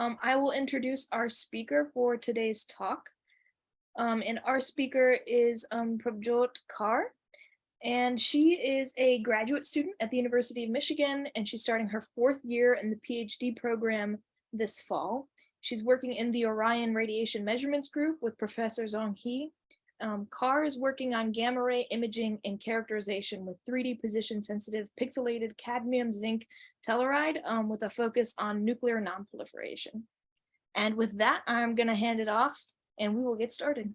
I will introduce our speaker for today's talk. And our speaker is Prabjot Kaur, and she is a graduate student at the University of Michigan, and she's starting her 4th year in the PhD program this fall. She's working in the Orion Radiation Measurements Group with Professor Zhong He. Kaur is working on gamma ray imaging and characterization with 3D position-sensitive pixelated cadmium zinc telluride with a focus on nuclear nonproliferation. And with that, I'm going to hand it off and we will get started.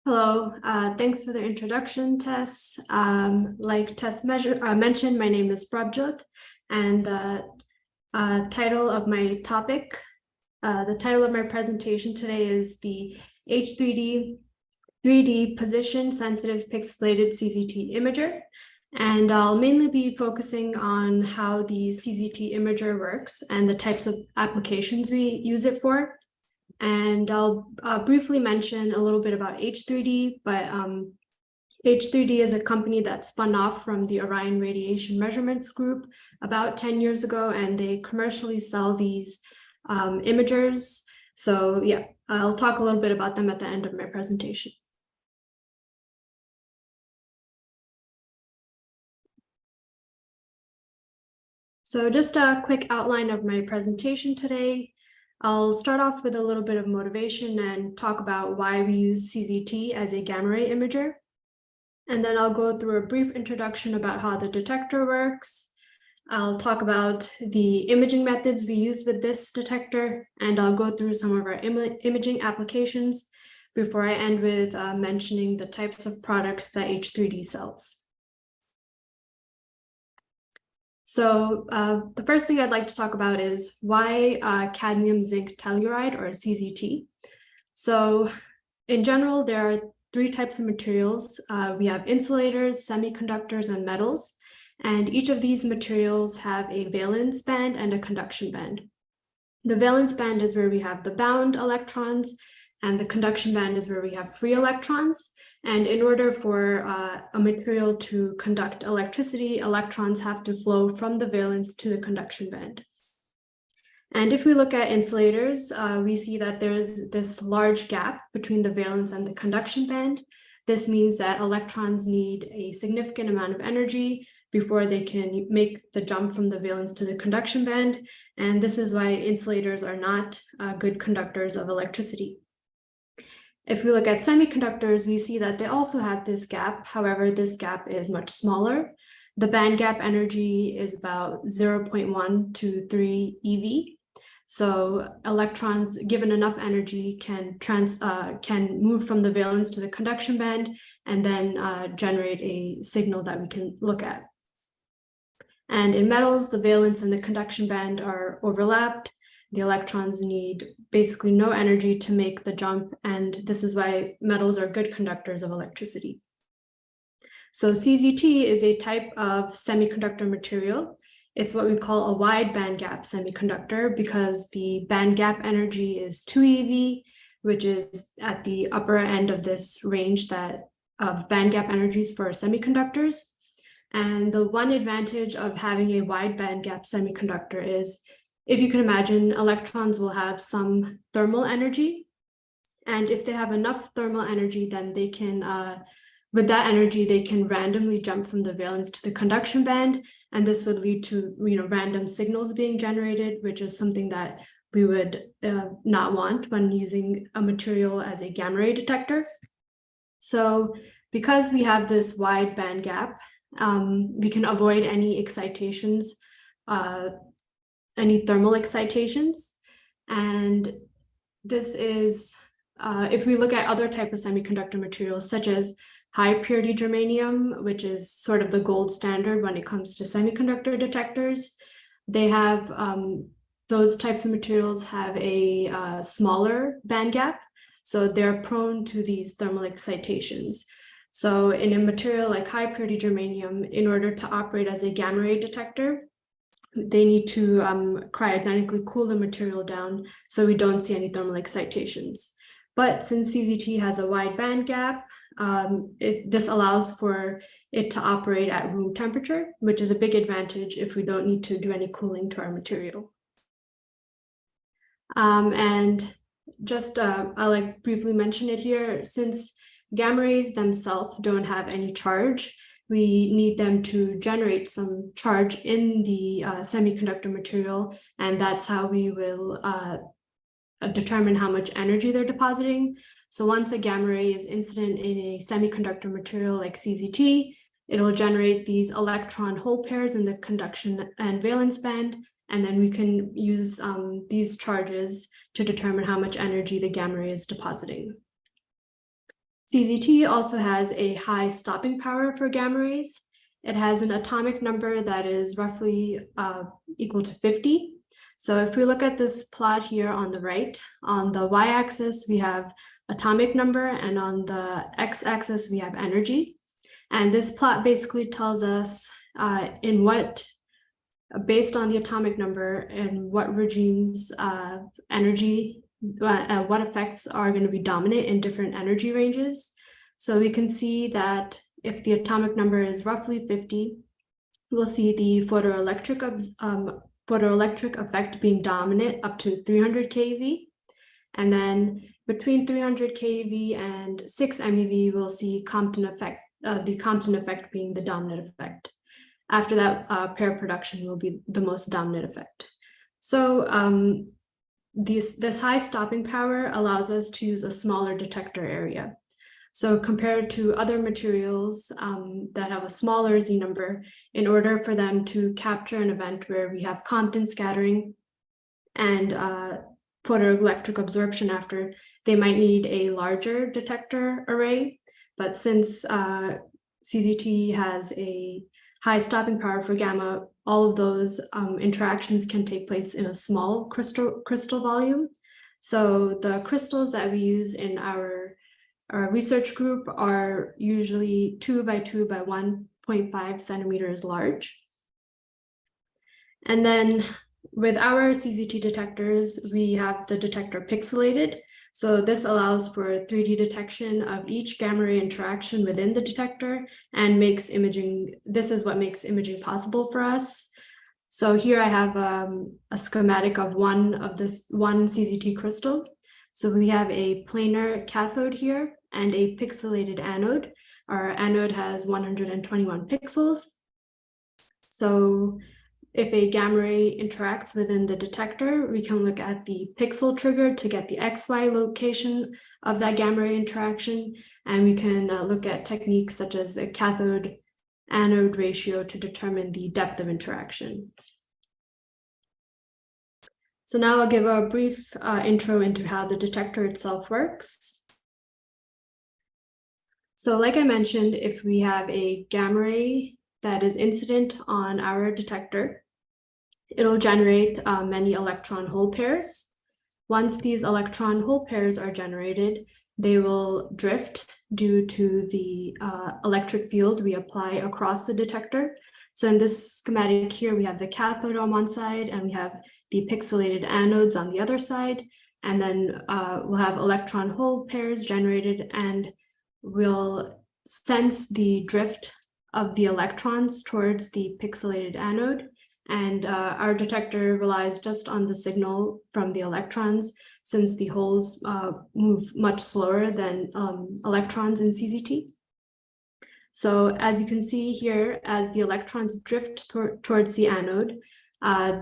Hello, thanks for the introduction, Tess. Like Tess mentioned, my name is Prabjot, and the title of my topic, the title of my presentation today is the H3D 3D position-sensitive pixelated CZT imager. And I'll mainly be focusing on how the CZT imager works and the types of applications we use it for. And I'll briefly mention a little bit about H3D, but H3D is a company that spun off from the Orion Radiation Measurements Group about 10 years ago, and they commercially sell these imagers. So yeah, I'll talk a little bit about them at the end of my presentation. So just a quick outline of my presentation today. I'll start off with a little bit of motivation and talk about why we use CZT as a gamma ray imager. And then I'll go through a brief introduction about how the detector works. I'll talk about the imaging methods we use with this detector, and I'll go through some of our imaging applications before I end with mentioning the types of products that H3D sells. So the first thing I'd like to talk about is why cadmium zinc telluride, or CZT. So in general, there are 3 types of materials. We have insulators, semiconductors, and metals. And each of these materials have a valence band and a conduction band. The valence band is where we have the bound electrons, and the conduction band is where we have free electrons. And in order for a material to conduct electricity, electrons have to flow from the valence to the conduction band. And if we look at insulators, we see that there's this large gap between the valence and the conduction band. This means that electrons need a significant amount of energy before they can make the jump from the valence to the conduction band. And this is why insulators are not good conductors of electricity. If we look at semiconductors, we see that they also have this gap. However, this gap is much smaller. The band gap energy is about 0.1 to 3 eV. So electrons, given enough energy, can move from the valence to the conduction band and then generate a signal that we can look at. And in metals, the valence and the conduction band are overlapped. The electrons need basically no energy to make the jump, and this is why metals are good conductors of electricity. So CZT is a type of semiconductor material. It's what we call a wide bandgap semiconductor because the bandgap energy is 2 eV, which is at the upper end of this range of bandgap energies for semiconductors. And the one advantage of having a wide bandgap semiconductor is, if you can imagine, electrons will have some thermal energy. And if they have enough thermal energy, then they can, with that energy, they can randomly jump from the valence to the conduction band. And this would lead to random signals being generated, which is something that we would not want when using a material as a gamma ray detector. So because we have this wide band gap, we can avoid any excitations, any thermal excitations. And this is, if we look at other types of semiconductor materials, such as high purity germanium, which is sort of the gold standard when it comes to semiconductor detectors, they have, those types of materials have a smaller band gap. So they're prone to these thermal excitations. So in a material like high purity germanium, in order to operate as a gamma ray detector, they need to cryogenically cool the material down so we don't see any thermal excitations. But since CZT has a wide band gap, this allows for it to operate at room temperature, which is a big advantage if we don't need to do any cooling to our material. And just I'll briefly mention it here. Since gamma rays themselves don't have any charge, we need them to generate some charge in the semiconductor material, and that's how we will determine how much energy they're depositing. So once a gamma ray is incident in a semiconductor material like CZT, it'll generate these electron hole pairs in the conduction and valence band, and then we can use these charges to determine how much energy the gamma ray is depositing. CZT also has a high stopping power for gamma rays. It has an atomic number that is roughly equal to 50. So if we look at this plot here on the right, on the y-axis, we have atomic number, and on the x-axis, we have energy. And this plot basically tells us based on the atomic number, and what regimes of energy, what effects are going to be dominant in different energy ranges. So we can see that if the atomic number is roughly 50, we'll see the photoelectric effect being dominant up to 300 keV. And then between 300 keV and 6 MeV, we'll see Compton effect, the Compton effect being the dominant effect. After that, pair production will be the most dominant effect. So this high stopping power allows us to use a smaller detector area. So compared to other materials that have a smaller Z number, in order for them to capture an event where we have Compton scattering and photoelectric absorption after, they might need a larger detector array. But since CZT has a high stopping power for gamma, all of those interactions can take place in a small crystal volume. So the crystals that we use in our research group are usually 2 by 2 by 1.5 centimeters large. And then with our CZT detectors, we have the detector pixelated. So this allows for 3D detection of each gamma ray interaction within the detector and makes imaging, this is what makes imaging possible for us. So here I have a schematic of one CZT crystal. So we have a planar cathode here and a pixelated anode. Our anode has 121 pixels. So if a gamma ray interacts within the detector, we can look at the pixel trigger to get the XY location of that gamma ray interaction. And we can look at techniques such as the cathode anode ratio to determine the depth of interaction. So now I'll give a brief intro into how the detector itself works. So like I mentioned, if we have a gamma ray that is incident on our detector, it'll generate many electron hole pairs. Once these electron hole pairs are generated, they will drift due to the electric field we apply across the detector. So in this schematic here, we have the cathode on one side and we have the pixelated anodes on the other side. And then we'll have electron hole pairs generated, and we'll sense the drift of the electrons towards the pixelated anode. And our detector relies just on the signal from the electrons, since the holes move much slower than electrons in CZT. So as you can see here, as the electrons drift towards the anode,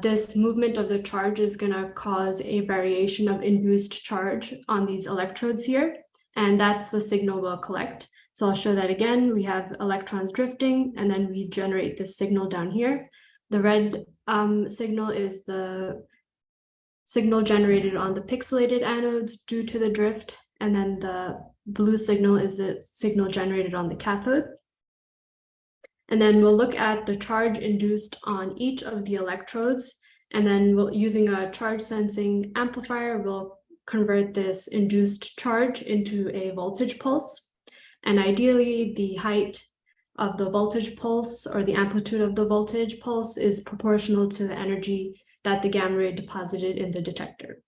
this movement of the charge is going to cause a variation of induced charge on these electrodes here, and that's the signal we'll collect. So I'll show that again. We have electrons drifting, and then we generate this signal down here. The red signal is the signal generated on the pixelated anodes due to the drift, and then the blue signal is the signal generated on the cathode. And then we'll look at the charge induced on each of the electrodes, and then using a charge sensing amplifier, we'll convert this induced charge into a voltage pulse. And ideally, the height of the voltage pulse, or the amplitude of the voltage pulse, is proportional to the energy that the gamma ray deposited in the detector.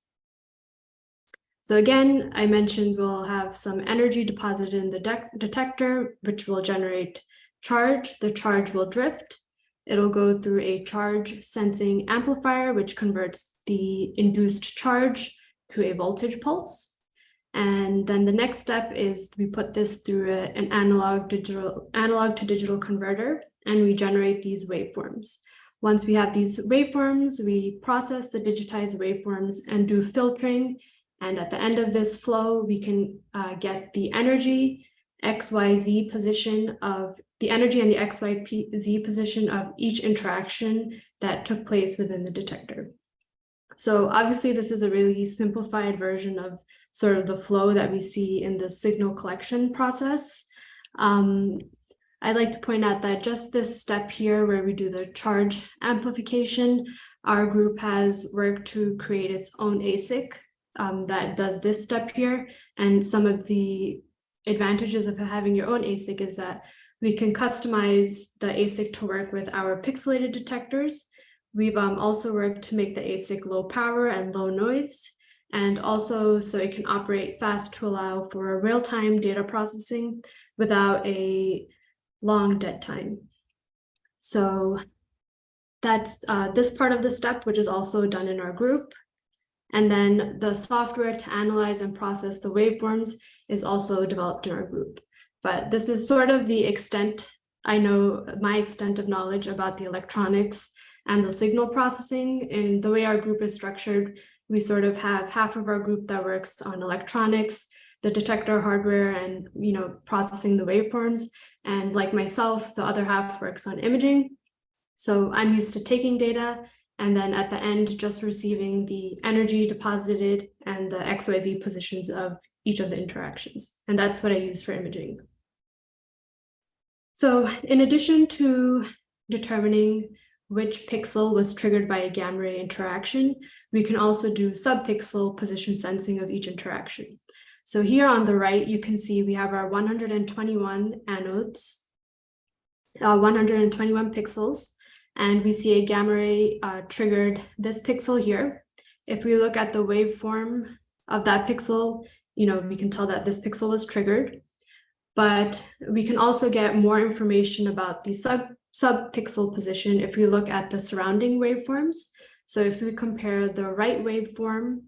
So again, I mentioned we'll have some energy deposited in the detector, which will generate charge. The charge will drift. it'll go through a charge sensing amplifier, which converts the induced charge to a voltage pulse. And then the next step is we put this through an analog to digital converter, and we generate these waveforms. Once we have these waveforms, we process the digitized waveforms and do filtering. And at the end of this flow, we can get the energy, XYZ position of the energy and the XYZ position of each interaction that took place within the detector. So obviously this is a really simplified version of sort of the flow that we see in the signal collection process. I'd like to point out that just this step here where we do the charge amplification, our group has worked to create its own ASIC that does this step here. And some of the advantages of having your own ASIC is that we can customize the ASIC to work with our pixelated detectors. We've also worked to make the ASIC low power and low noise, and also so it can operate fast to allow for real-time data processing without a long dead time. So that's this part of the step, which is also done in our group. And then the software to analyze and process the waveforms is also developed in our group. But this is sort of the extent, I know my extent of knowledge about the electronics and the signal processing. And the way our group is structured, we sort of have half of our group that works on electronics, the detector hardware, and processing the waveforms. And like myself, the other half works on imaging. So I'm used to taking data and then at the end, just receiving the energy deposited and the XYZ positions of each of the interactions. And that's what I use for imaging. So in addition to determining which pixel was triggered by a gamma ray interaction, we can also do subpixel position sensing of each interaction. So here on the right, you can see we have our 121 anodes, 121 pixels, and we see a gamma ray triggered this pixel here. If we look at the waveform of that pixel, we can tell that this pixel was triggered, but we can also get more information about the subpixel position if we look at the surrounding waveforms. So if we compare the right waveform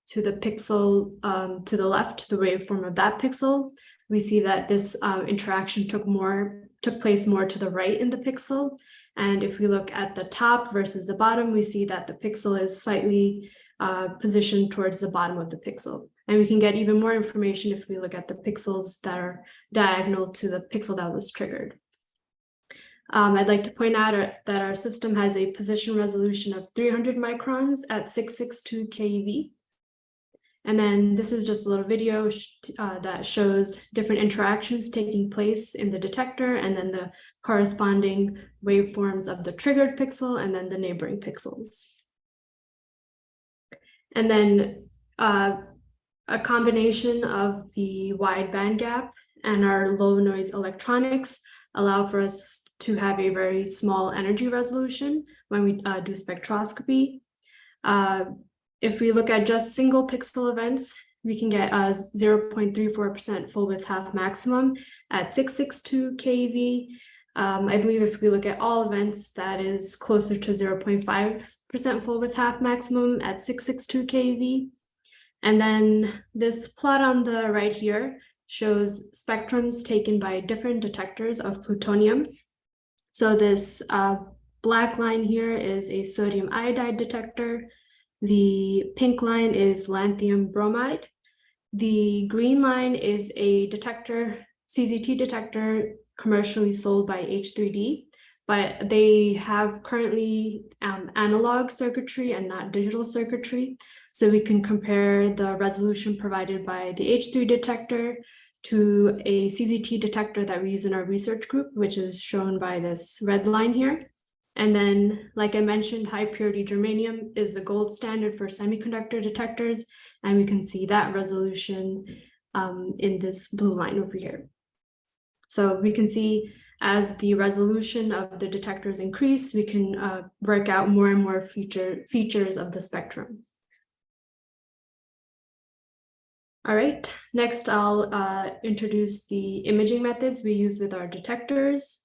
to the pixel to the left, the waveform of that pixel, we see that this interaction took place more to the right in the pixel. And if we look at the top versus the bottom, we see that the pixel is slightly positioned towards the bottom of the pixel. And we can get even more information if we look at the pixels that are diagonal to the pixel that was triggered. I'd like to point out that our system has a position resolution of 300 microns at 662 keV. And then this is just a little video that shows different interactions taking place in the detector and then the corresponding waveforms of the triggered pixel and then the neighboring pixels. And then a combination of the wide band gap and our low noise electronics allow for us to have a very small energy resolution when we do spectroscopy. If we look at just single pixel events, we can get a 0.34% full width half maximum at 662 keV. I believe if we look at all events, that is closer to 0.5% full width half maximum at 662 keV. And then this plot on the right here shows spectrums taken by different detectors of plutonium. So this black line here is a sodium iodide detector. The pink line is lanthanum bromide. The green line is a detector, CZT detector, commercially sold by H3D, but they have currently analog circuitry and not digital circuitry. So we can compare the resolution provided by the H3 detector to a CZT detector that we use in our research group, which is shown by this red line here. And then, like I mentioned, high purity germanium is the gold standard for semiconductor detectors. And we can see that resolution in this blue line over here. So we can see as the resolution of the detectors increase, we can work out more and more features of the spectrum. All right, next I'll introduce the imaging methods we use with our detectors.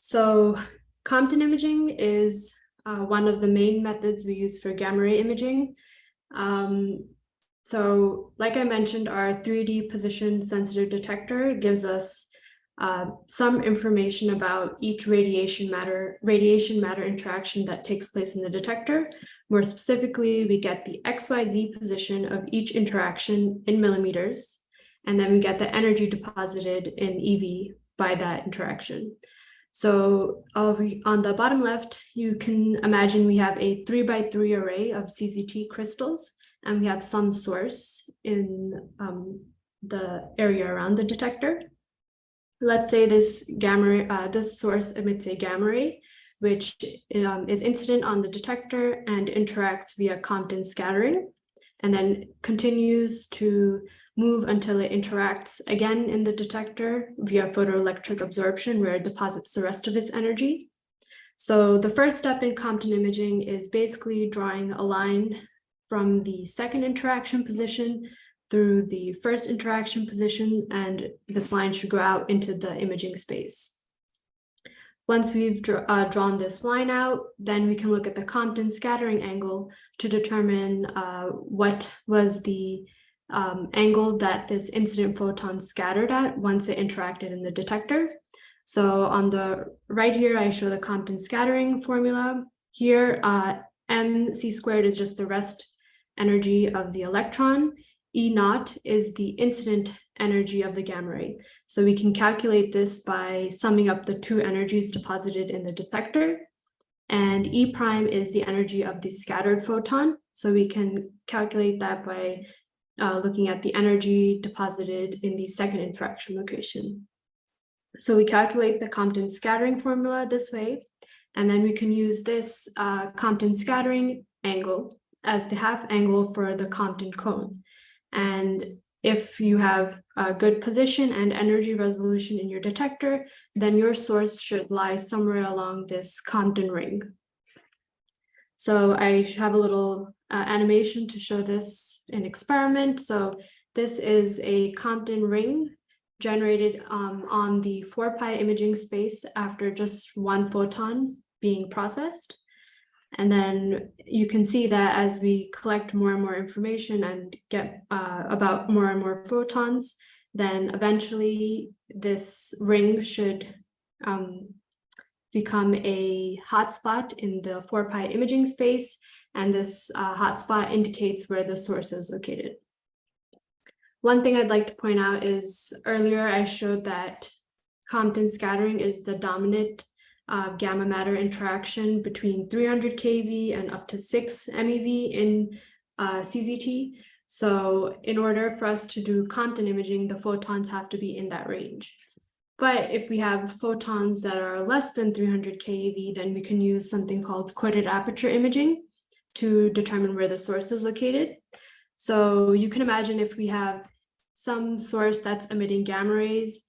So Compton imaging is one of the main methods we use for gamma ray imaging. So like I mentioned, our 3D position sensitive detector gives us some information about each radiation matter interaction that takes place in the detector. More specifically, we get the XYZ position of each interaction in millimeters, and then we get the energy deposited in EV by that interaction. So on the bottom left, you can imagine we have a 3x3 array of CZT crystals, and we have some source in the area around the detector. Let's say this source emits a gamma ray, which is incident on the detector and interacts via Compton scattering, and then continues to move until it interacts again in the detector via photoelectric absorption, where it deposits the rest of its energy. So the first step in Compton imaging is basically drawing a line from the second interaction position through the first interaction position, and this line should go out into the imaging space. Once we've drawn this line out, then we can look at the Compton scattering angle to determine what was the angle that this incident photon scattered at once it interacted in the detector. So on the right here, I show the Compton scattering formula. Here, mc squared is just the rest energy of the electron. E naught is the incident energy of the gamma ray. So we can calculate this by summing up the two energies deposited in the detector. And E prime is the energy of the scattered photon. So we can calculate that by looking at the energy deposited in the second interaction location. So we calculate the Compton scattering formula this way, and then we can use this Compton scattering angle as the half angle for the Compton cone. And if you have a good position and energy resolution in your detector, then your source should lie somewhere along this Compton ring. So I have a little animation to show this in experiment. So this is a Compton ring generated on the 4-pi imaging space after just one photon being processed. And then you can see that as we collect more and more information and get about more and more photons, then eventually this ring should become a hotspot in the 4-pi imaging space. And this hotspot indicates where the source is located. One thing I'd like to point out is earlier I showed that Compton scattering is the dominant gamma matter interaction between 300 keV and up to 6 MeV in CZT. So in order for us to do Compton imaging, the photons have to be in that range. But if we have photons that are less than 300 keV, then we can use something called coated aperture imaging to determine where the source is located. So you can imagine if we have some source that's emitting gamma rays,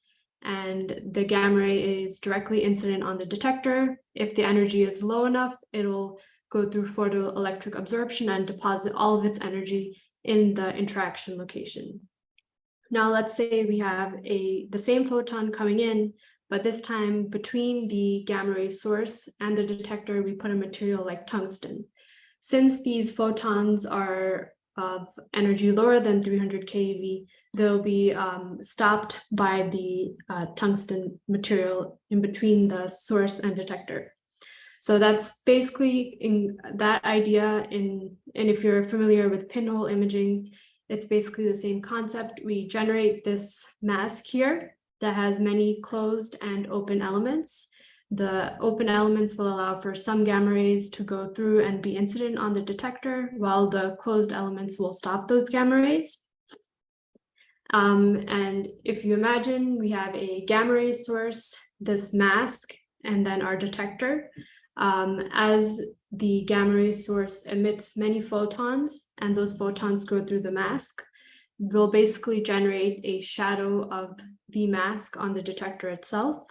and the gamma ray is directly incident on the detector. If the energy is low enough, it'll go through photoelectric absorption and deposit all of its energy in the interaction location. Now let's say we have the same photon coming in, but this time between the gamma ray source and the detector, we put a material like tungsten. Since these photons are of energy lower than 300 keV, they'll be stopped by the tungsten material in between the source and detector. So that's basically in that idea. And if you're familiar with pinhole imaging, it's basically the same concept. We generate this mask here that has many closed and open elements. The open elements will allow for some gamma rays to go through and be incident on the detector, while the closed elements will stop those gamma rays. And if you imagine we have a gamma ray source, this mask, and then our detector, as the gamma ray source emits many photons and those photons go through the mask, we'll basically generate a shadow of the mask on the detector itself.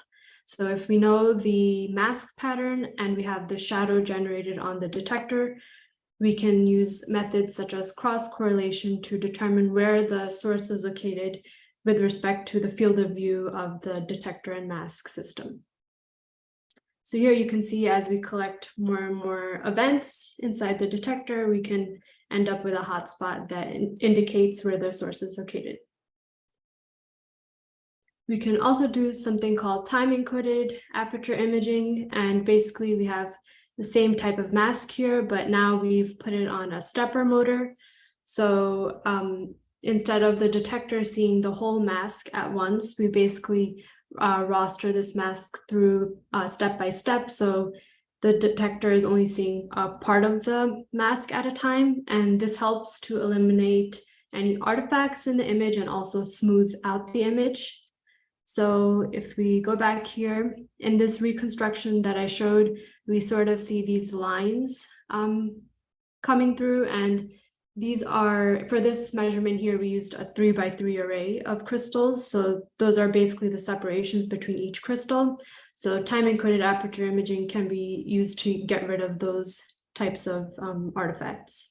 So if we know the mask pattern and we have the shadow generated on the detector, we can use methods such as cross correlation to determine where the source is located with respect to the field of view of the detector and mask system. So here you can see as we collect more and more events inside the detector, we can end up with a hotspot that indicates where the source is located. We can also do something called time-encoded aperture imaging, and basically we have the same type of mask here, but now we've put it on a stepper motor. So instead of the detector seeing the whole mask at once, we basically roster this mask through step by step. So the detector is only seeing a part of the mask at a time, and this helps to eliminate any artifacts in the image and also smooth out the image. So if we go back here in this reconstruction that I showed, we sort of see these lines coming through, and these are, for this measurement here, we used a 3x3 array of crystals. So those are basically the separations between each crystal. So time-encoded aperture imaging can be used to get rid of those types of artifacts.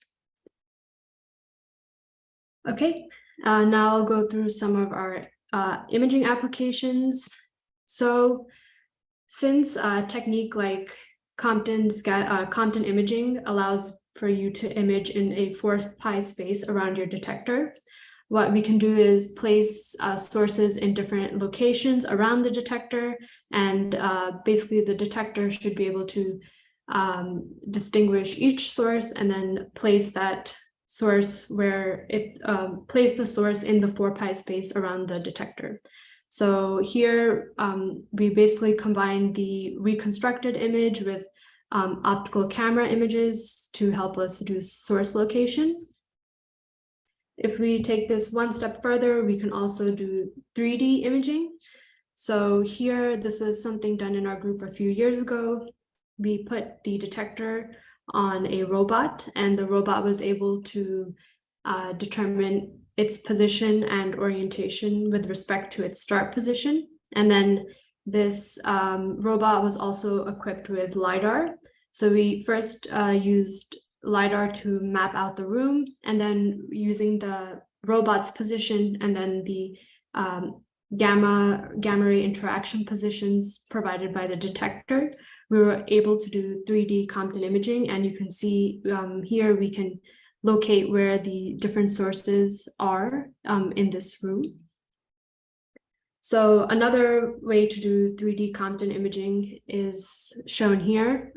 Okay, now I'll go through some of our imaging applications. So since a technique like Compton imaging allows for you to image in a 4-pi space around your detector, what we can do is place sources in different locations around the detector, and basically the detector should be able to distinguish each source and then place that source where it place the source in the 4-pi space around the detector. So here we basically combine the reconstructed image with optical camera images to help us do source location. If we take this one step further, we can also do 3D imaging. So here, this was something done in our group a few years ago. We put the detector on a robot, and the robot was able to determine its position and orientation with respect to its start position. And then this robot was also equipped with LiDAR. So we first used LiDAR to map out the room, and then using the robot's position and then the gamma ray interaction positions provided by the detector, we were able to do 3D Compton imaging. And you can see here we can locate where the different sources are in this room. So another way to do 3D Compton imaging is shown here.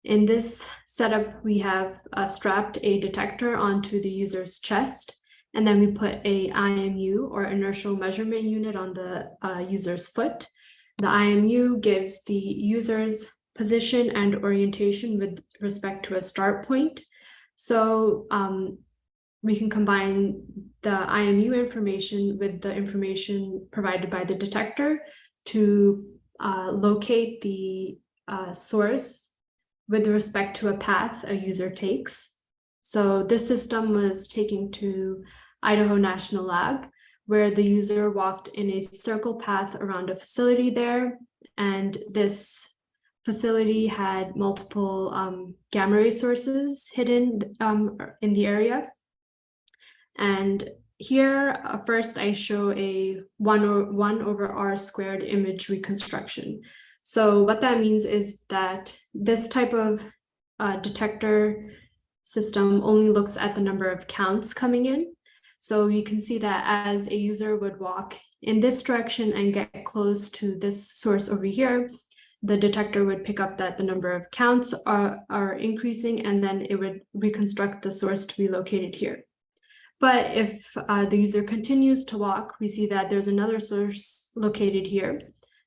In this setup, we have strapped a detector onto the user's chest, and then we put a IMU, or inertial measurement unit, on the user's foot. The IMU gives the user's position and orientation with respect to a start point. So we can combine the IMU information with the information provided by the detector to locate the source with respect to a path a user takes. So this system was taken to Idaho National Lab, where the user walked in a circle path around a facility there, and this facility had multiple gamma ray sources hidden in the area. And here, first I show a 1 over r squared image reconstruction. So what that means is that this type of detector system only looks at the number of counts coming in. So you can see that as a user would walk in this direction and get close to this source over here, the detector would pick up that the number of counts are increasing, and then it would reconstruct the source to be located here. But if the user continues to walk, we see that there's another source located here.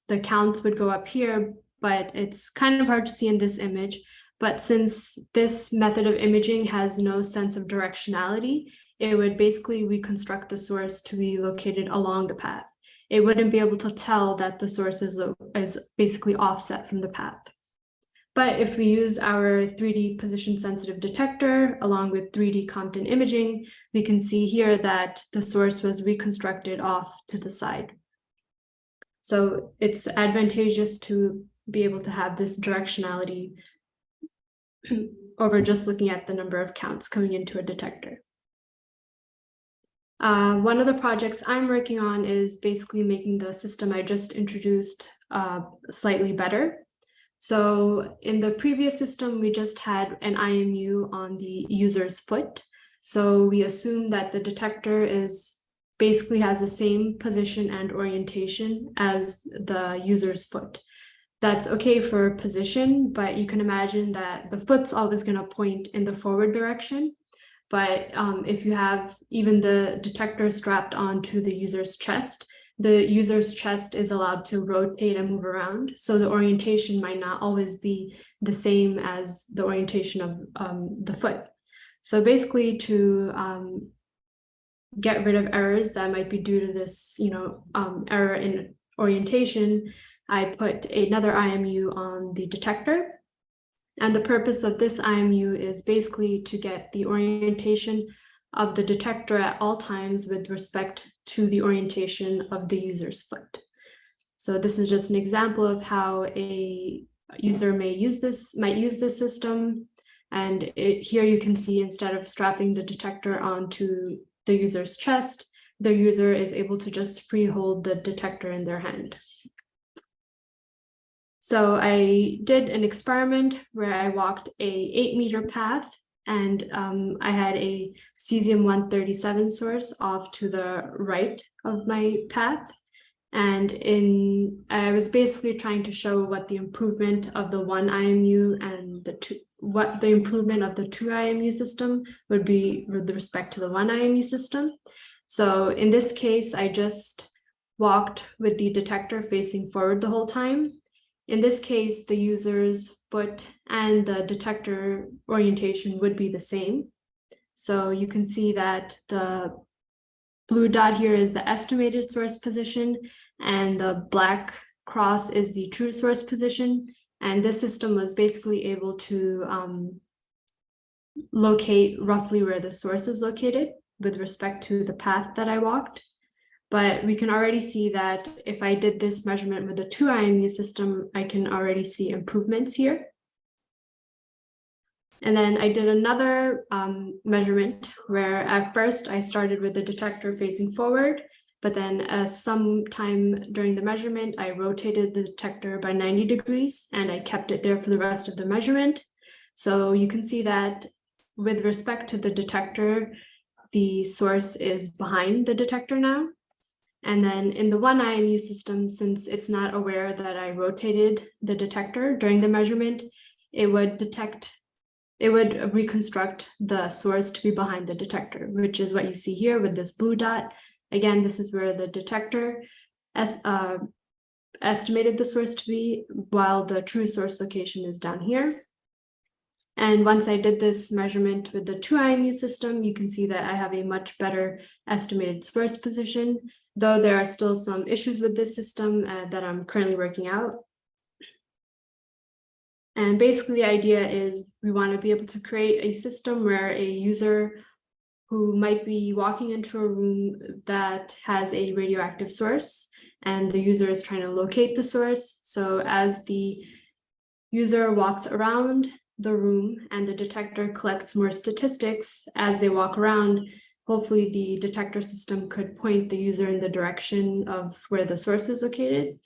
The counts would go up here, but it's kind of hard to see in this image. But since this method of imaging has no sense of directionality, it would basically reconstruct the source to be located along the path. It wouldn't be able to tell that the source is basically offset from the path. But if we use our 3D position sensitive detector along with 3D Compton imaging, we can see here that the source was reconstructed off to the side. So it's advantageous to be able to have this directionality over just looking at the number of counts coming into a detector. One of the projects I'm working on is basically making the system I just introduced slightly better. So in the previous system, we just had an IMU on the user's foot. So we assume that the detector basically has the same position and orientation as the user's foot. That's okay for position, but you can imagine that the foot's always going to point in the forward direction. But if you have even the detector strapped onto the user's chest, the user's chest is allowed to rotate and move around. So the orientation might not always be the same as the orientation of the foot. So basically to get rid of errors that might be due to this, error in orientation, I put another IMU on the detector. And the purpose of this IMU is basically to get the orientation of the detector at all times with respect to the orientation of the user's foot. So this is just an example of how a user might use this system. And here you can see, instead of strapping the detector onto the user's chest, the user is able to just free hold the detector in their hand. So I did an experiment where I walked a 8-meter path, and I had a cesium-137 source off to the right of my path. And I was basically trying to show what the improvement of the 1 IMU and what the improvement of the 2 IMU system would be with respect to the 1 IMU system. So in this case, I just walked with the detector facing forward the whole time. In this case, the user's foot and the detector orientation would be the same. So you can see that the blue dot here is the estimated source position, and the black cross is the true source position. And this system was basically able to locate roughly where the source is located with respect to the path that I walked. But we can already see that if I did this measurement with the 2 IMU system, I can already see improvements here. And then I did another measurement where at first I started with the detector facing forward, but then sometime during the measurement, I rotated the detector by 90 degrees and I kept it there for the rest of the measurement. So you can see that with respect to the detector, the source is behind the detector now. And then in the 1 IMU system, since it's not aware that I rotated the detector during the measurement, it would reconstruct the source to be behind the detector, which is what you see here with this blue dot. Again, this is where the detector estimated the source to be, while the true source location is down here. And once I did this measurement with the 2 IMU system, you can see that I have a much better estimated source position, though there are still some issues with this system that I'm currently working out. And basically the idea is we want to be able to create a system where a user who might be walking into a room that has a radioactive source, and the user is trying to locate the source. So as the user walks around the room and the detector collects more statistics as they walk around, hopefully the detector system could point the user in the direction of where the source is located.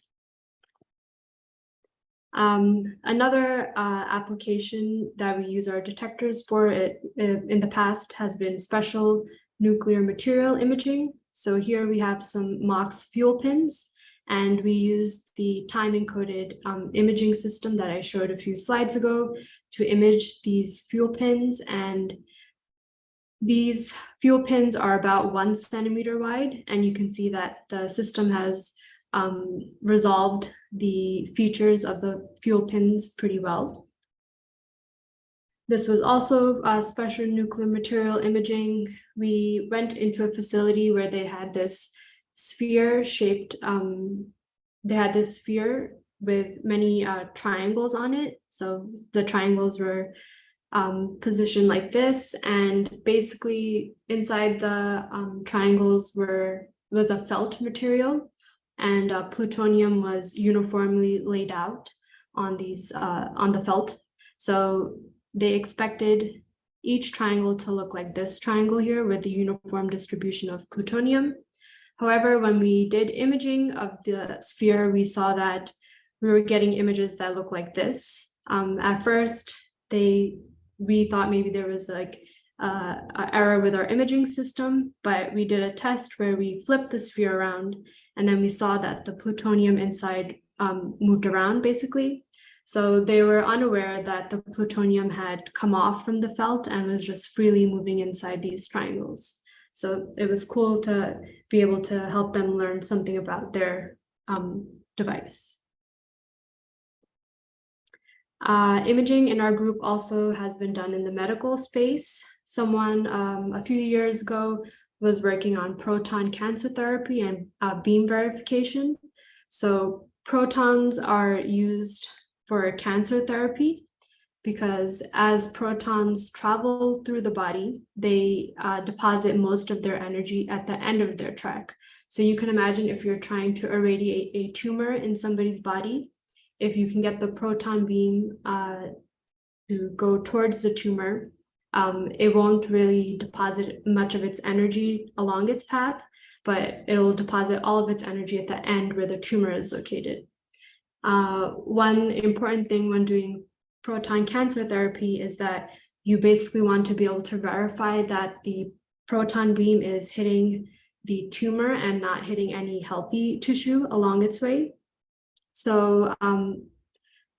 Another application that we use our detectors for in the past has been special nuclear material imaging. So here we have some MOX fuel pins, and we use the time-encoded imaging system that I showed a few slides ago to image these fuel pins. And these fuel pins are about 1 centimeter wide, and you can see that the system has resolved the features of the fuel pins pretty well. This was also special nuclear material imaging. We went into a facility where they had this sphere shaped, they had this sphere with many triangles on it. So the triangles were positioned like this, and basically inside the triangles was a felt material, and plutonium was uniformly laid out on these on the felt. So they expected each triangle to look like this triangle here with the uniform distribution of plutonium. However, when we did imaging of the sphere, we saw that we were getting images that look like this. At first, we thought maybe there was like an error with our imaging system, but we did a test where we flipped the sphere around, and then we saw that the plutonium inside moved around basically. So they were unaware that the plutonium had come off from the felt and was just freely moving inside these triangles. So it was cool to be able to help them learn something about their device. Imaging in our group also has been done in the medical space. Someone a few years ago was working on proton cancer therapy and beam verification. So protons are used for cancer therapy because as protons travel through the body, they deposit most of their energy at the end of their track. So you can imagine if you're trying to irradiate a tumor in somebody's body, if you can get the proton beam to go towards the tumor, it won't really deposit much of its energy along its path, but it'll deposit all of its energy at the end where the tumor is located. One important thing when doing proton cancer therapy is that you basically want to be able to verify that the proton beam is hitting the tumor and not hitting any healthy tissue along its way. So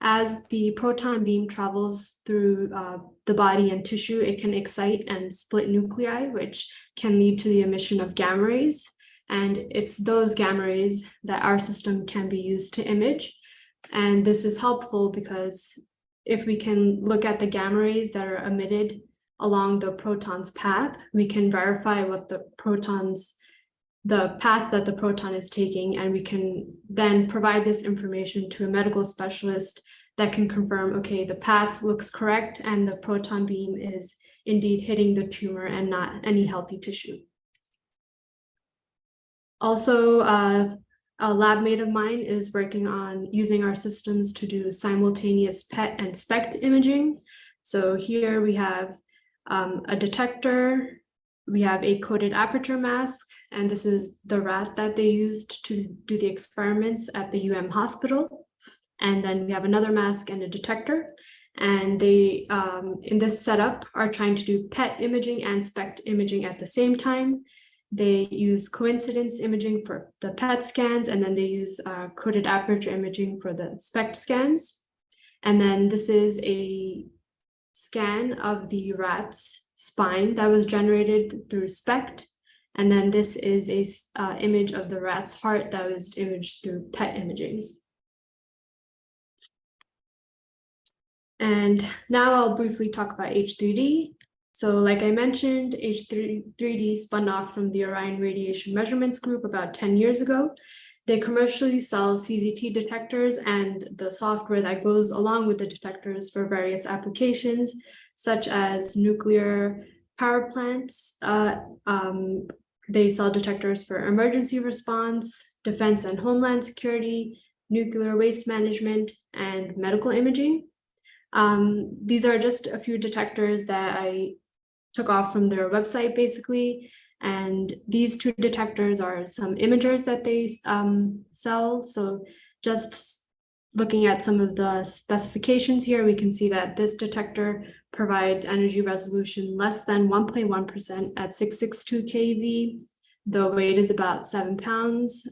as the proton beam travels through the body and tissue, it can excite and split nuclei, which can lead to the emission of gamma rays. And it's those gamma rays that our system can be used to image. And this is helpful because if we can look at the gamma rays that are emitted along the proton's path, we can verify what the path that the proton is taking, and we can then provide this information to a medical specialist that can confirm, okay, the path looks correct and the proton beam is indeed hitting the tumor and not any healthy tissue. Also, a lab mate of mine is working on using our systems to do simultaneous PET and SPECT imaging. So here we have a detector, we have a coated aperture mask, and this is the rat that they used to do the experiments at the hospital. And then we have another mask and a detector. And they, in this setup, are trying to do PET imaging and SPECT imaging at the same time. They use coincidence imaging for the PET scans, and then they use coated aperture imaging for the SPECT scans. And then this is a scan of the rat's spine that was generated through SPECT. And then this is a image of the rat's heart that was imaged through PET imaging. And now I'll briefly talk about H3D. So like I mentioned, H3D spun off from the Orion Radiation Measurements Group about 10 years ago. They commercially sell CZT detectors and the software that goes along with the detectors for various applications, such as nuclear power plants. They sell detectors for emergency response, defense and homeland security, nuclear waste management, and medical imaging. These are just a few detectors that I took off from their website basically. And these two detectors are some imagers that they sell. So just looking at some of the specifications here, we can see that this detector provides energy resolution less than 1.1% at 662 keV. The weight is about 7 pounds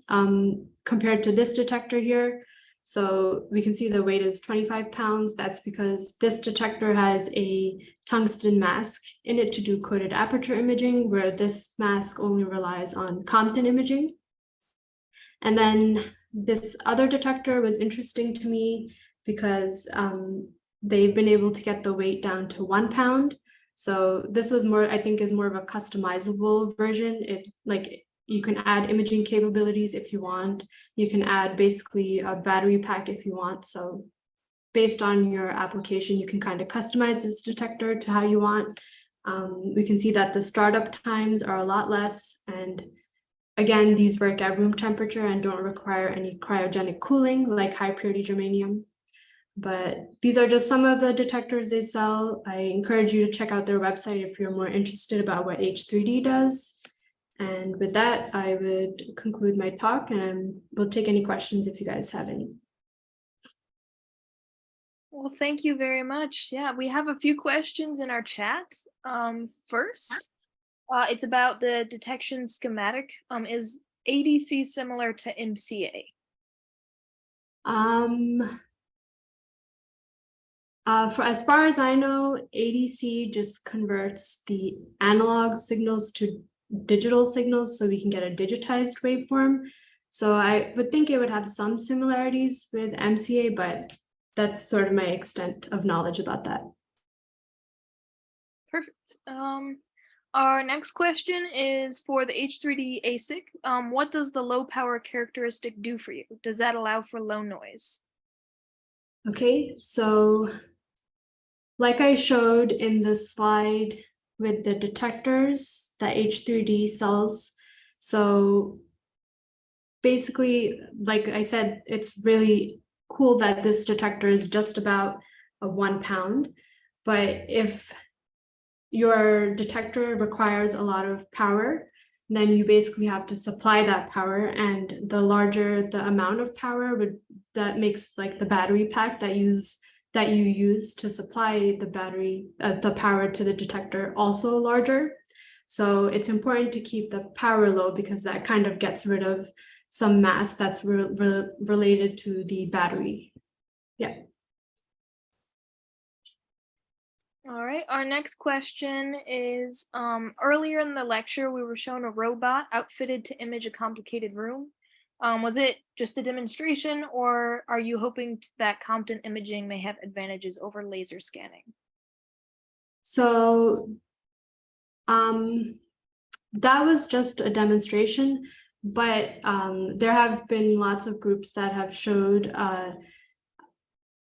compared to this detector here. So we can see the weight is 25 pounds. That's because this detector has a tungsten mask in it to do coated aperture imaging, where this mask only relies on Compton imaging. And then this other detector was interesting to me because they've been able to get the weight down to 1 pound. So this was more, I think, is more of a customizable version. You can add imaging capabilities if you want. You can add basically a battery pack if you want. So based on your application, you can kind of customize this detector to how you want. We can see that the startup times are a lot less. And again, these work at room temperature and don't require any cryogenic cooling like high purity germanium. But these are just some of the detectors they sell. I encourage you to check out their website if you're more interested about what H3D does. And with that, I would conclude my talk and we'll take any questions if you guys have any. Well, thank you very much. Yeah, we have a few questions in our chat. First, it's about the detection schematic. Is ADC similar to MCA? Um, for as far as I know, ADC just converts the analog signals to digital signals so we can get a digitized waveform. So I would think it would have some similarities with MCA, but that's sort of my extent of knowledge about that. Perfect. Our next question is for the H3D ASIC. What does the low power characteristic do for you? Does that allow for low noise? Okay, so like I showed in the slide with the detectors that H3D sells, so basically, like I said, it's really cool that this detector is just about a 1 pound, but if your detector requires a lot of power, then you basically have to supply that power, and the larger the amount of power that makes like the battery pack that you use to supply the battery the power to the detector also larger. So it's important to keep the power low because that kind of gets rid of some mass that's related to the battery. Yeah. All right, our next question is earlier in the lecture, we were shown a robot outfitted to image a complicated room. Was it just a demonstration, or are you hoping that Compton imaging may have advantages over laser scanning? So that was just a demonstration, but there have been lots of groups that have showed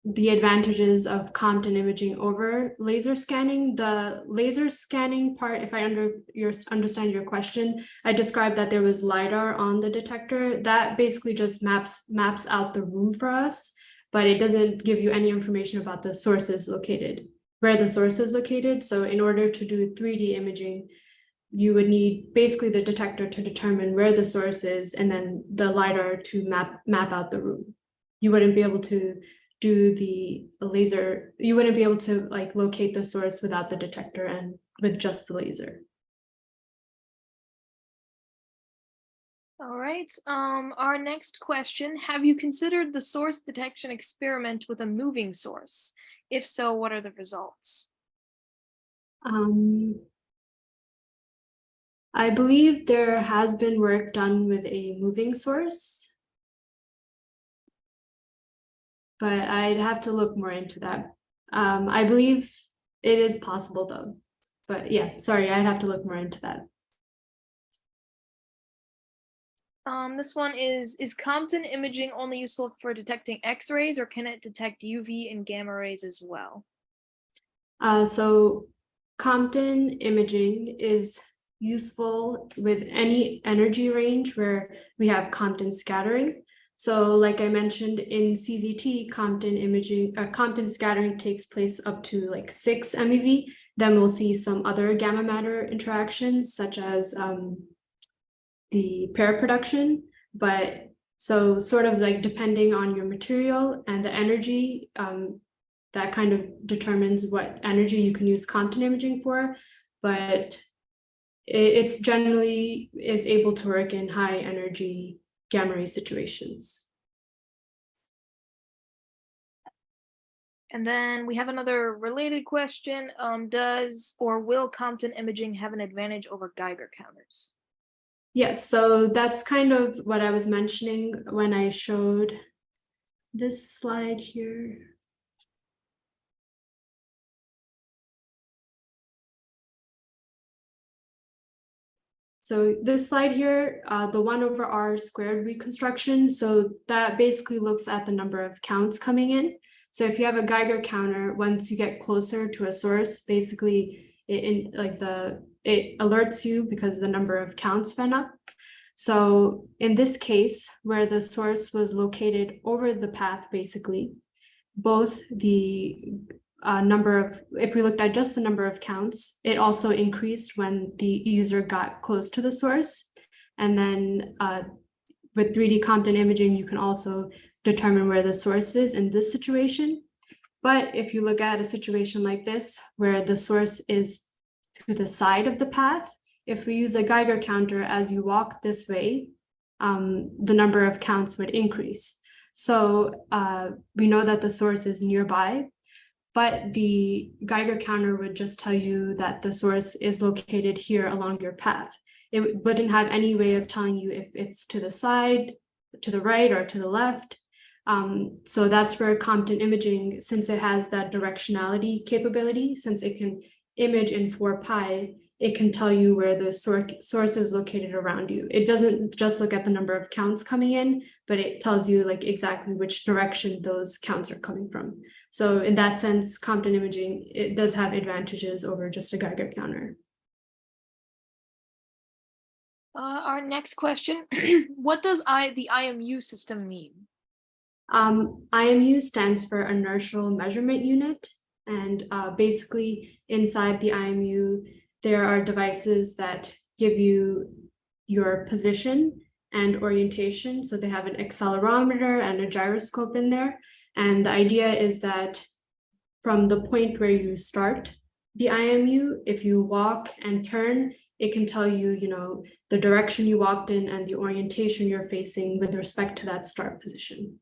the advantages of Compton imaging over laser scanning. The laser scanning part, if I understand your question, I described that there was LiDAR on the detector. That basically just maps out the room for us, but it doesn't give you any information about the sources located, where the source is located. So in order to do 3D imaging, you would need basically the detector to determine where the source is and then the LiDAR to map out the room. You wouldn't be able to do the laser, you wouldn't be able to like locate the source without the detector and with just the laser. All right, our next question, have you considered the source detection experiment with a moving source? If so, what are the results? I believe there has been work done with a moving source, but I'd have to look more into that. I believe it is possible though, but yeah, sorry, I'd have to look more into that. This one is Compton imaging only useful for detecting X-rays, or can it detect UV and gamma rays as well? So Compton imaging is useful with any energy range where we have Compton scattering. So like I mentioned in CZT, Compton scattering takes place up to like 6 MeV. Then we'll see some other gamma matter interactions such as the pair production. But so sort of like depending on your material and the energy, that kind of determines what energy you can use Compton imaging for, but it's generally is able to work in high energy gamma ray situations. And then we have another related question. Does or will Compton imaging have an advantage over Geiger counters? Yes, so that's kind of what I was mentioning when I showed this slide here. So this slide here, the 1/r squared reconstruction, so that basically looks at the number of counts coming in. So if you have a Geiger counter, once you get closer to a source, basically it alerts you because the number of counts went up. So in this case, where the source was located over the path, basically, both the if we looked at just the number of counts, it also increased when the user got close to the source. And then with 3D Compton imaging, you can also determine where the source is in this situation. But if you look at a situation like this, where the source is to the side of the path, if we use a Geiger counter as you walk this way, the number of counts would increase. So we know that the source is nearby, but the Geiger counter would just tell you that the source is located here along your path. It wouldn't have any way of telling you if it's to the side, to the right, or to the left. So that's where Compton imaging, since it has that directionality capability, since it can image in 4 pi, it can tell you where the source is located around you. It doesn't just look at the number of counts coming in, but it tells you like exactly which direction those counts are coming from. So in that sense, Compton imaging, it does have advantages over just a Geiger counter. Our next question, what does the IMU system mean? IMU stands for Inertial Measurement Unit. And basically inside the IMU, there are devices that give you your position and orientation. So they have an accelerometer and a gyroscope in there. And the idea is that from the point where you start the IMU, if you walk and turn, it can tell you, the direction you walked in and the orientation you're facing with respect to that start position.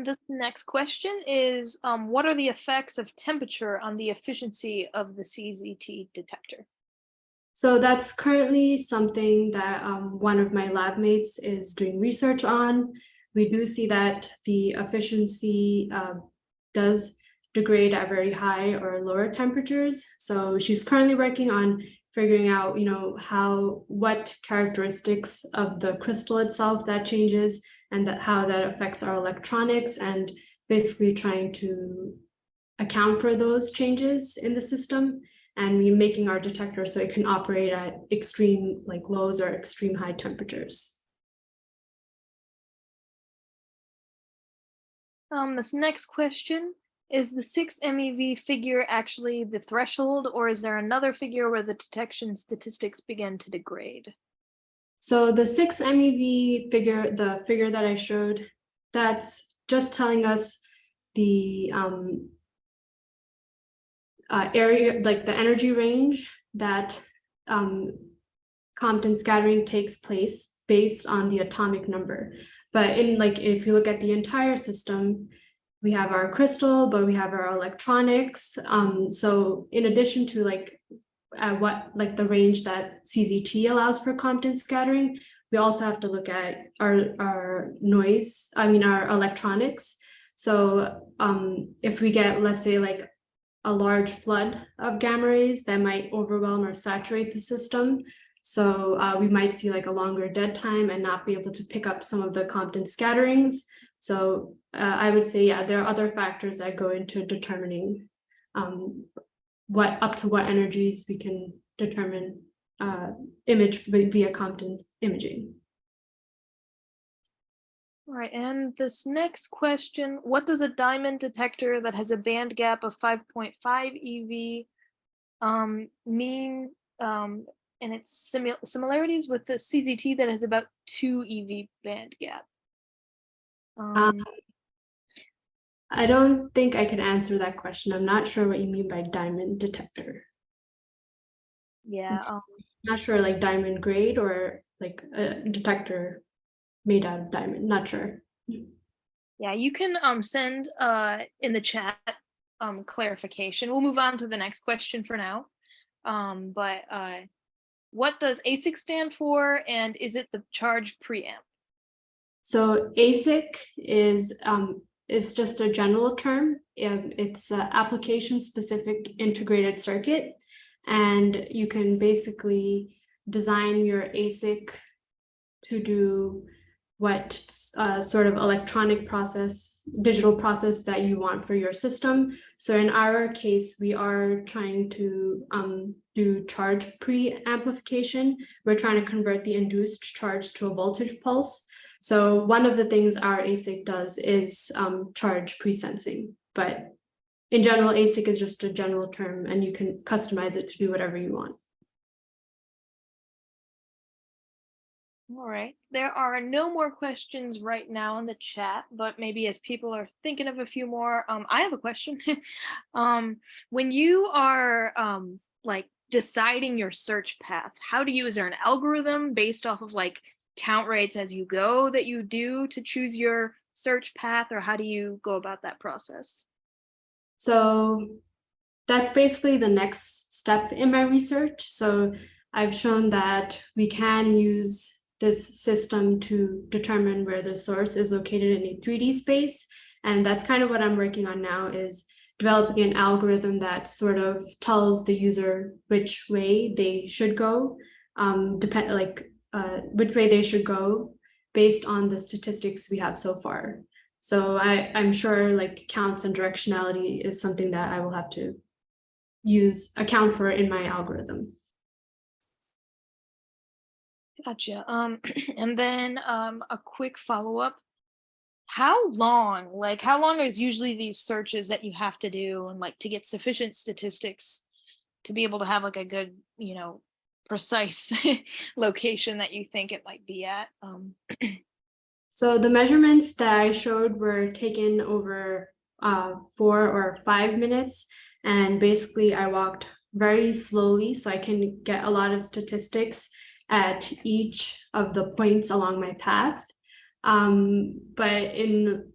This next question is, what are the effects of temperature on the efficiency of the CZT detector? So that's currently something that one of my lab mates is doing research on. We do see that the efficiency does degrade at very high or lower temperatures. So she's currently working on figuring out, what characteristics of the crystal itself that changes and how that affects our electronics, and basically trying to account for those changes in the system, and we're making our detector so it can operate at extreme lows or extreme high temperatures. This next question, is the 6 MeV figure actually the threshold, or is there another figure where the detection statistics begin to degrade? So the 6 MeV figure, the figure that I showed, that's just telling us the area, the energy range that Compton scattering takes place based on the atomic number. But if you look at the entire system, we have our crystal, but we have our electronics. So in addition to the range that CZT allows for Compton scattering, we also have to look at our noise, our electronics. So if we get, let's say, a large flood of gamma rays, that might overwhelm or saturate the system. So we might see a longer dead time and not be able to pick up some of the Compton scatterings. So I would say, yeah, there are other factors that go into determining up to what energies we can determine image via Compton imaging. All right, and this next question, what does a diamond detector that has a band gap of 5.5 eV mean, and its similarities with the CZT that has about 2 eV band gap? I don't think I can answer that question. I'm not sure what you mean by diamond detector. Yeah. Not sure, diamond grade or a detector made out of diamond. Not sure. Yeah, you can send in the chat clarification. We'll move on to the next question for now. But what does ASIC stand for, and is it the charge preamp? So ASIC is just a general term. It's an application-specific integrated circuit, and you can basically design your ASIC to do what sort of digital process that you want for your system. So in our case, we are trying to do charge pre-amplification. We're trying to convert the induced charge to a voltage pulse. So one of the things our ASIC does is charge pre-sensing, but in general, ASIC is just a general term, and you can customize it to do whatever you want. All right. There are no more questions right now in the chat, but maybe as people are thinking of a few more, I have a question. When you are like deciding your search path, how do you, is there an algorithm based off of like count rates as you go that you do to choose your search path, or how do you go about that process? So that's basically the next step in my research. So I've shown that we can use this system to determine where the source is located in a 3D space. And that's kind of what I'm working on now, is developing an algorithm that sort of tells the user which way they should go, which way they should go based on the statistics we have so far. So I'm sure like counts and directionality is something that I will have to account for in my algorithm. Gotcha. And then a quick follow-up. How long is usually these searches that you have to do and like to get sufficient statistics to be able to have like a good, precise location that you think it might be at? So the measurements that I showed were taken over 4 or 5 minutes. And basically I walked very slowly so I can get a lot of statistics at each of the points along my path. But in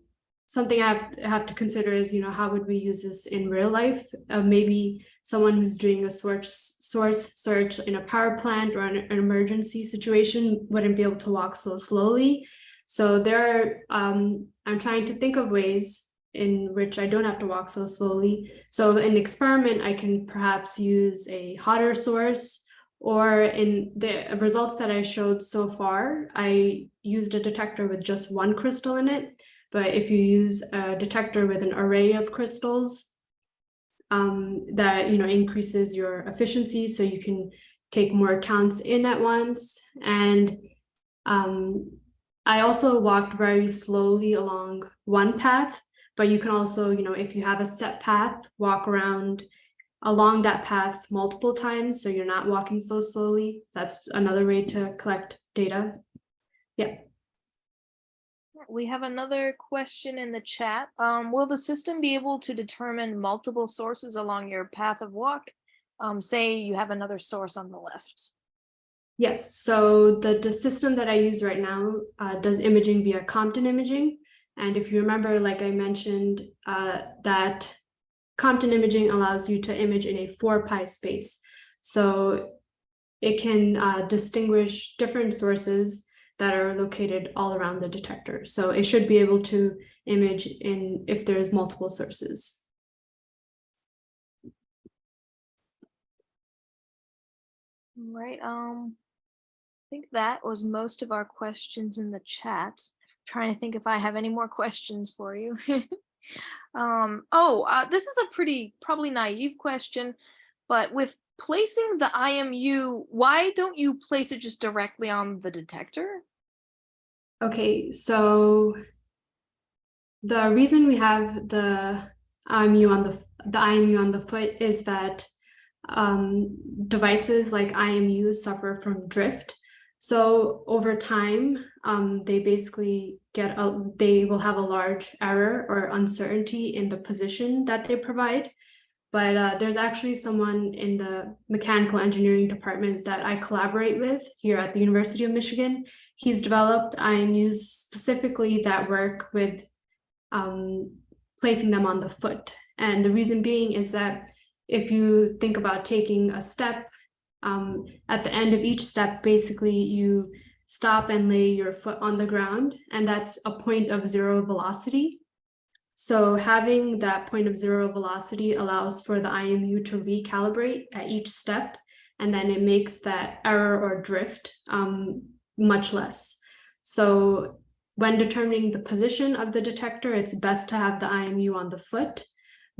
something I have to consider is, how would we use this in real life? Maybe someone who's doing a source search in a power plant or an emergency situation wouldn't be able to walk so slowly. So I'm trying to think of ways in which I don't have to walk so slowly. So in experiment, I can perhaps use a hotter source, or in the results that I showed so far, I used a detector with just one crystal in it. But if you use a detector with an array of crystals, that increases your efficiency, so you can take more counts in at once. And I also walked very slowly along one path, but you can also, if you have a set path, walk around along that path multiple times, so you're not walking so slowly. That's another way to collect data. Yeah. We have another question in the chat. Will the system be able to determine multiple sources along your path of walk? Say you have another source on the left. Yes, so the system that I use right now does imaging via Compton imaging. And if you remember, like I mentioned, that Compton imaging allows you to image in a 4-pi space. So it can distinguish different sources that are located all around the detector. So it should be able to image if there's multiple sources. Right. I think that was most of our questions in the chat. I'm trying to think if I have any more questions for you. This is a pretty probably naive question, but with placing the IMU, why don't you place it just directly on the detector? Okay, so the reason we have the IMU on the foot is that devices like IMU suffer from drift. So over time, they basically they will have a large error or uncertainty in the position that they provide. But there's actually someone in the mechanical engineering department that I collaborate with here at the University of Michigan. He's developed IMUs specifically that work with placing them on the foot. And the reason being is that if you think about taking a step, at the end of each step, basically you stop and lay your foot on the ground, and that's a point of zero velocity. So having that point of zero velocity allows for the IMU to recalibrate at each step, and then it makes that error or drift much less. So when determining the position of the detector, it's best to have the IMU on the foot.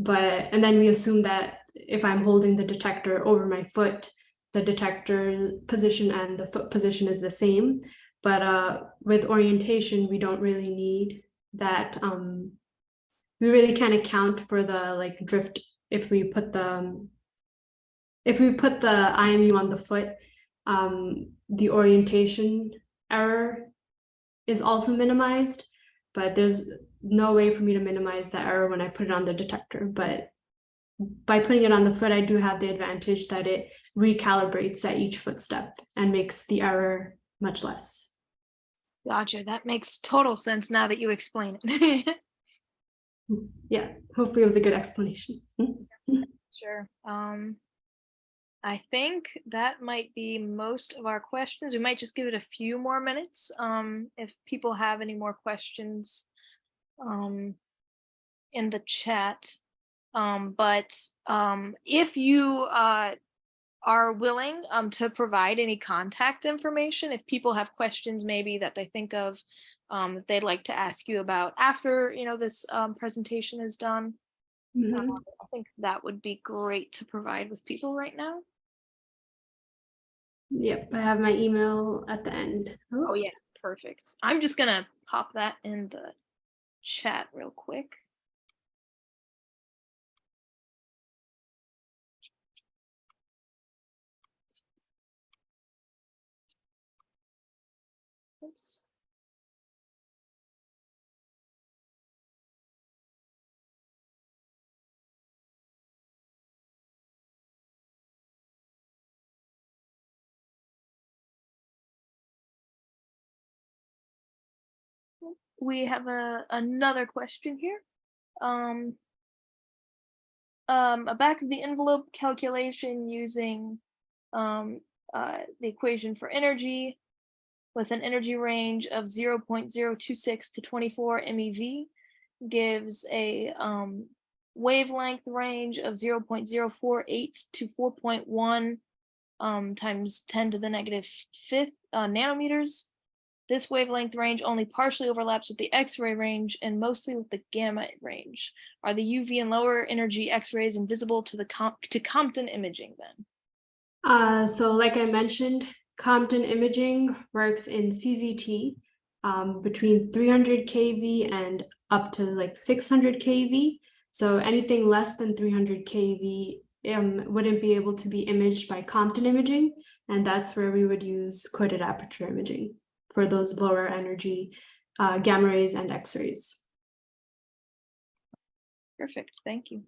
And then we assume that if I'm holding the detector over my foot, the detector position and the foot position is the same. But with orientation, we don't really need that. We really can't account for the drift if we put the IMU on the foot. The orientation error is also minimized, but there's no way for me to minimize the error when I put it on the detector. But by putting it on the foot, I do have the advantage that it recalibrates at each footstep and makes the error much less. Gotcha. That makes total sense now that you explain it. Yeah, hopefully it was a good explanation. Sure. I think that might be most of our questions. We might just give it a few more minutes if people have any more questions in the chat. But if you are willing to provide any contact information, if people have questions maybe that they think of that they'd like to ask you about after this presentation is done, I think that would be great to provide with people right now. Yep, I have my email at the end. Oh yeah, perfect. I'm just gonna pop that in the chat real quick. Oops. We have another question here. A back of the envelope calculation using the equation for energy with an energy range of 0.026 to 24 MeV gives a wavelength range of 0.048 to 4.1 times 10 to the negative fifth nanometers. This wavelength range only partially overlaps with the X-ray range and mostly with the gamma range. Are the UV and lower energy X-rays invisible to Compton imaging then? So like I mentioned, Compton imaging works in CZT between 300 kV and up to like 600 kV. So anything less than 300 kV wouldn't be able to be imaged by Compton imaging, and that's where we would use coated aperture imaging for those lower energy gamma rays and X-rays. Perfect, thank you.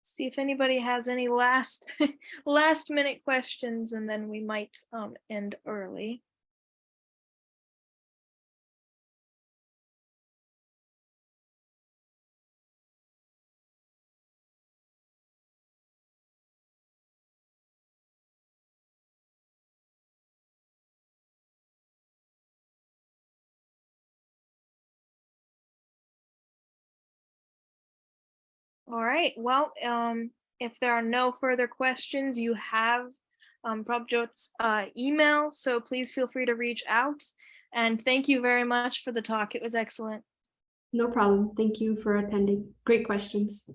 See if anybody has any last minute questions, and then we might end early. All right, well, if there are no further questions, you have Prabjot's email, so please feel free to reach out. And thank you very much for the talk. It was excellent. No problem. Thank you for attending. Great questions.